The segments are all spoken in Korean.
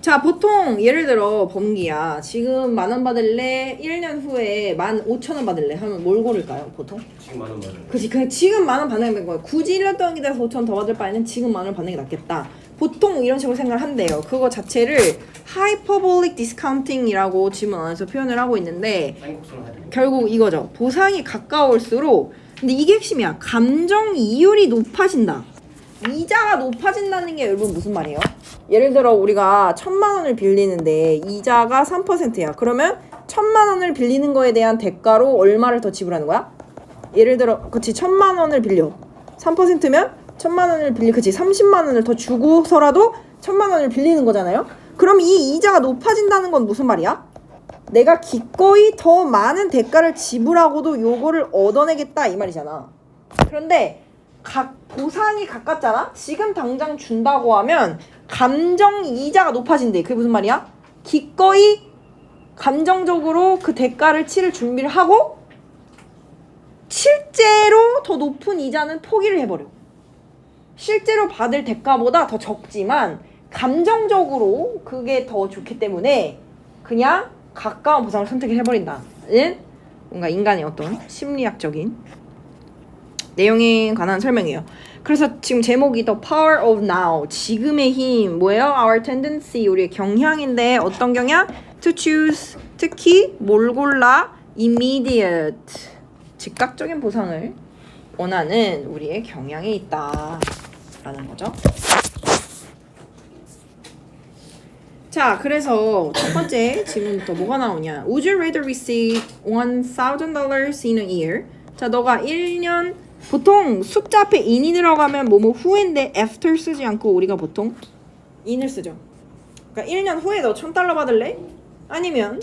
자, 보통 예를 들어 범기야. 지금 10,000원 받을래? 1년 후에 15,000원 받을래? 하면 뭘 고를까요, 보통? 지금 10,000원 받을래. 그치, 그냥 지금 10,000원 받는 게 거야. 굳이 1년 동안 기다려서 5,000원 더 받을 바에는 지금 10,000원 받는 게 낫겠다. 보통 이런 식으로 생각을 한대요. 그거 자체를 hyperbolic discounting이라고 지문 안에서 표현을 하고 있는데 쌍곡선을 해야 돼. 결국 이거죠. 보상이 가까울수록 근데 이게 핵심이야. 감정 이율이 높아진다. 이자가 높아진다는 게 여러분 무슨 말이에요? 예를 들어 우리가 1,000,000원을 빌리는데 이자가 3%야. 그러면 1,000,000원을 빌리는 거에 대한 대가로 얼마를 더 지불하는 거야? 예를 들어 그치 1,000,000원을 빌려 3%면 1,000,000원을 빌리 그치 300,000원을 더 주고서라도 1,000,000원을 빌리는 거잖아요. 그럼 이 이자가 높아진다는 건 무슨 말이야? 내가 기꺼이 더 많은 대가를 지불하고도 요거를 얻어내겠다 이 말이잖아. 그런데 보상이 가깝잖아? 지금 당장 준다고 하면 감정 이자가 높아진대. 그게 무슨 말이야? 기꺼이 감정적으로 그 대가를 치를 준비를 하고 실제로 더 높은 이자는 포기를 해버려. 실제로 받을 대가보다 더 적지만 감정적으로 그게 더 좋기 때문에 그냥 가까운 보상을 선택을 해버린다는 뭔가 인간의 어떤 심리학적인 내용에 관한 설명이에요. 그래서 지금 제목이 The Power of Now, 지금의 힘 뭐예요? Our tendency, 우리의 경향인데 어떤 경향? To choose, 특히 뭘 골라? Immediate, 즉각적인 보상을 원하는 우리의 경향이 있다라는 거죠. 자, 그래서 첫 번째 질문부터 뭐가 나오냐? Would you rather receive $1,000 in a year? 자, 너가 1년 보통 숫자 앞에 in이 들어가면 뭐뭐 후인데 after 쓰지 않고 우리가 보통 in을 쓰죠. 그러니까 1년 후에 너 $1,000 받을래? 아니면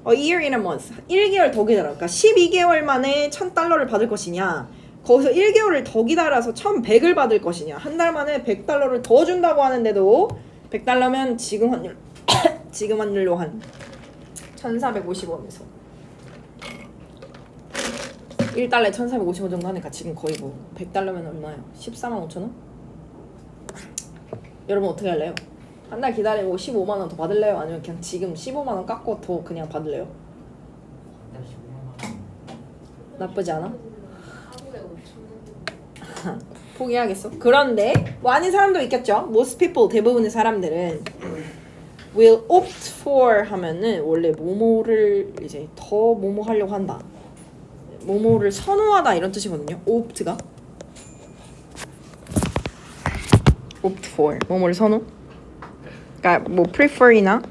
a year in a month 1개월 더 기다려. 그러니까 12개월 만에 $1,000를 받을 것이냐? 거기서 1개월을 더 기다려서 1,100을 받을 것이냐? 한 달 만에 $100를 더 준다고 하는데도 $100면 지금 환율 지금 환율로 한 1,450원에서 1달러에 1,450원 정도 하니까 지금 거의 뭐 100달러면 얼마예요? 145,000원? 여러분 어떻게 할래요? 한 달 기다리고 15만 원 더 받을래요? 아니면 그냥 지금 15만 원 깎고 더 그냥 받을래요? 나쁘지 않아? 포기하겠어? 그런데 뭐 아닌 사람도 있겠죠. Most people, 대부분의 사람들은 will opt for 하면은 원래 뭐뭐를 이제 더 뭐뭐 하려고 한다. 뭐뭐를 선호하다 이런 뜻이거든요. opt가 opt for 뭐뭐를 선호. 그러니까 뭐 prefer이나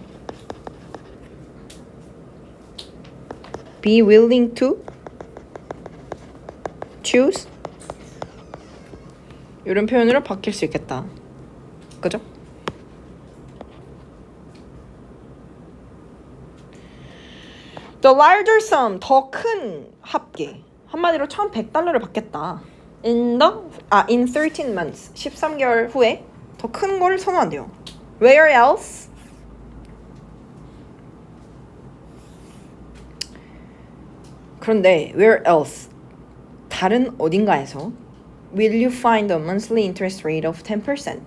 be willing to choose 이런 표현으로 바뀔 수 있겠다. 그죠? The larger sum, 더 큰 합계. 한마디로 1,100달러를 받겠다. In 13 months, 13개월 후에 더 큰 걸 선호한대요. Where else? 그런데 where else? 다른 어딘가에서 will you find a monthly interest rate of 10%?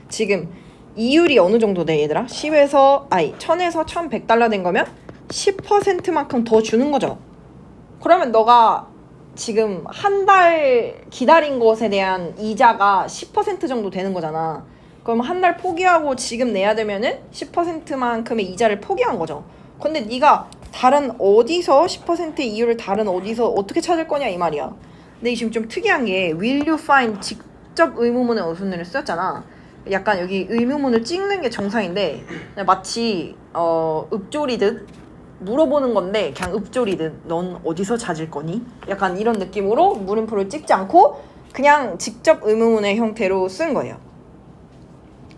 지금 이율이 어느 정도 돼 얘들아? 10에서 1,100달러 된 거면 10%만큼 더 주는 거죠. 그러면 너가 지금 한 달 기다린 것에 대한 이자가 10% 정도 되는 거잖아. 그럼 한 달 포기하고 지금 내야 되면은 10%만큼의 이자를 포기한 거죠. 근데 네가 다른 어디서 10%의 이율을 다른 어디서 어떻게 찾을 거냐 이 말이야. 근데 지금 좀 특이한 게 will you find 직접 의문문에 어순을 썼잖아. 약간 여기 의문문을 찍는 게 정상인데 그냥 마치 읍조리듯 물어보는 건데 그냥 읍조리듯 넌 어디서 찾을 거니? 약간 이런 느낌으로 물음표를 찍지 않고 그냥 직접 의문문의 형태로 쓴 거예요.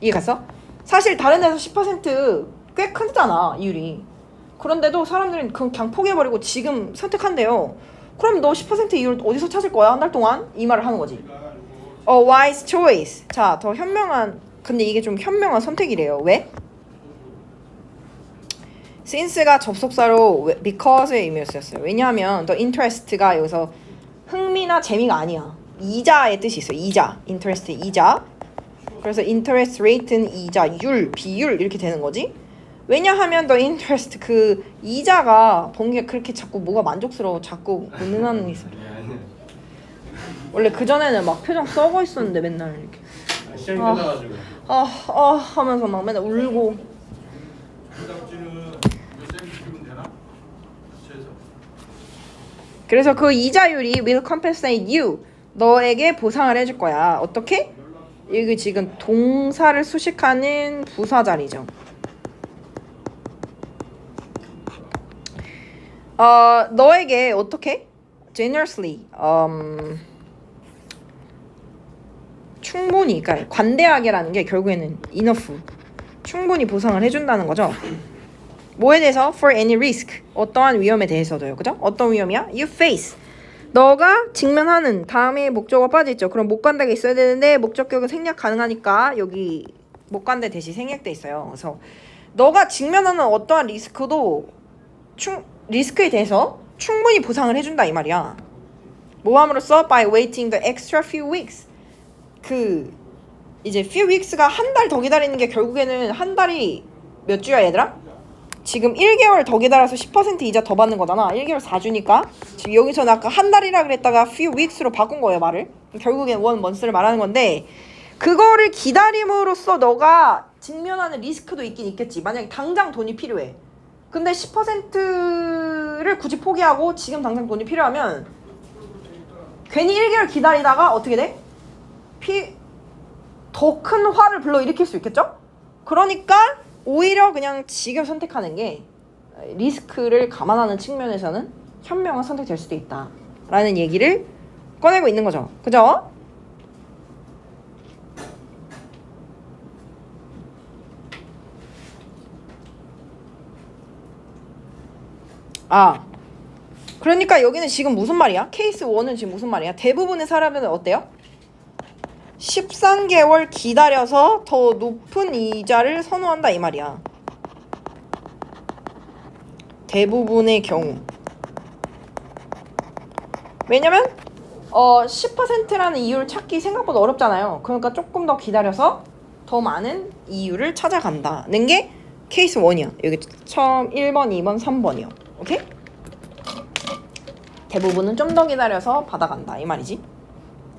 이해 갔어? 사실 다른 데서 10% 꽤 크잖아 이율이. 그런데도 사람들은 그냥 포기해버리고 지금 선택한대요. 그럼 너 10% 이율 어디서 찾을 거야? 한 달 동안? 이 말을 하는 거지. wise choice. 자, 더 현명한, 근데 이게 좀 현명한 선택이래요. 왜? since가 접속사로 because의 의미를 쓰였어요. 왜냐하면 the interest가 여기서 흥미나 재미가 아니야. 이자의 뜻이 있어요. 이자, interest, 이자. 그래서 interest rate는 이자율, 비율 이렇게 되는 거지. 왜냐하면 the interest 그 이자가 번개 그렇게 자꾸 뭐가 만족스러워 자꾸 은은한 있어. 원래 그 전에는 막 표정 썩어 있었는데 맨날 이렇게 시험이 끝나가지고 하면서 막 맨날 울고. 그래서 그 이자율이 will compensate you 너에게 보상을 해줄 거야. 어떻게? 이게 지금 동사를 수식하는 부사 자리죠. 너에게 어떻게? generously 충분히 그러니까 관대하게라는 게 결국에는 enough 충분히 보상을 해준다는 거죠. 뭐에 대해서? for any risk 어떠한 위험에 대해서도요. 그죠? 어떤 위험이야? you face 너가 직면하는 다음에 목적어 빠져있죠. 그럼 못 간다가 있어야 되는데 목적격은 생략 가능하니까 여기 못 간다 대신 생략돼 있어요. 그래서 너가 직면하는 어떠한 리스크도 리스크에 대해서 충분히 보상을 해준다 이 말이야. 뭐 함으로써? by waiting the extra few weeks 그 이제 few weeks가 한 달 더 기다리는 게 결국에는 한 달이 몇 주야 얘들아? 지금 1개월 더 기다려서 10% 이자 더 받는 거잖아. 1개월 4주니까 지금 여기서는 아까 한 달이라 그랬다가 few weeks로 바꾼 거예요 말을. 결국엔 one month를 말하는 건데 그거를 기다림으로써 너가 직면하는 리스크도 있긴 있겠지. 만약에 당장 돈이 필요해. 근데 10%를 굳이 포기하고 지금 당장 돈이 필요하면 괜히 1개월 기다리다가 어떻게 돼? 더 큰 화를 불러일으킬 수 있겠죠? 그러니까 오히려 그냥 지금 선택하는 게 리스크를 감안하는 측면에서는 현명한 선택이 될 수도 있다 라는 얘기를 꺼내고 있는 거죠. 그죠? 그러니까 여기는 지금 무슨 말이야? 케이스 1은 지금 무슨 말이야? 대부분의 사람들은 어때요? 13개월 기다려서 더 높은 이자를 선호한다 이 말이야. 대부분의 경우. 왜냐면 10%라는 이유를 찾기 생각보다 어렵잖아요. 그러니까 조금 더 기다려서 더 많은 이유를 찾아간다는 게 케이스 1이야. 여기 처음 1번, 2번, 3번이요. 오케이? 대부분은 좀 더 기다려서 받아간다 이 말이지.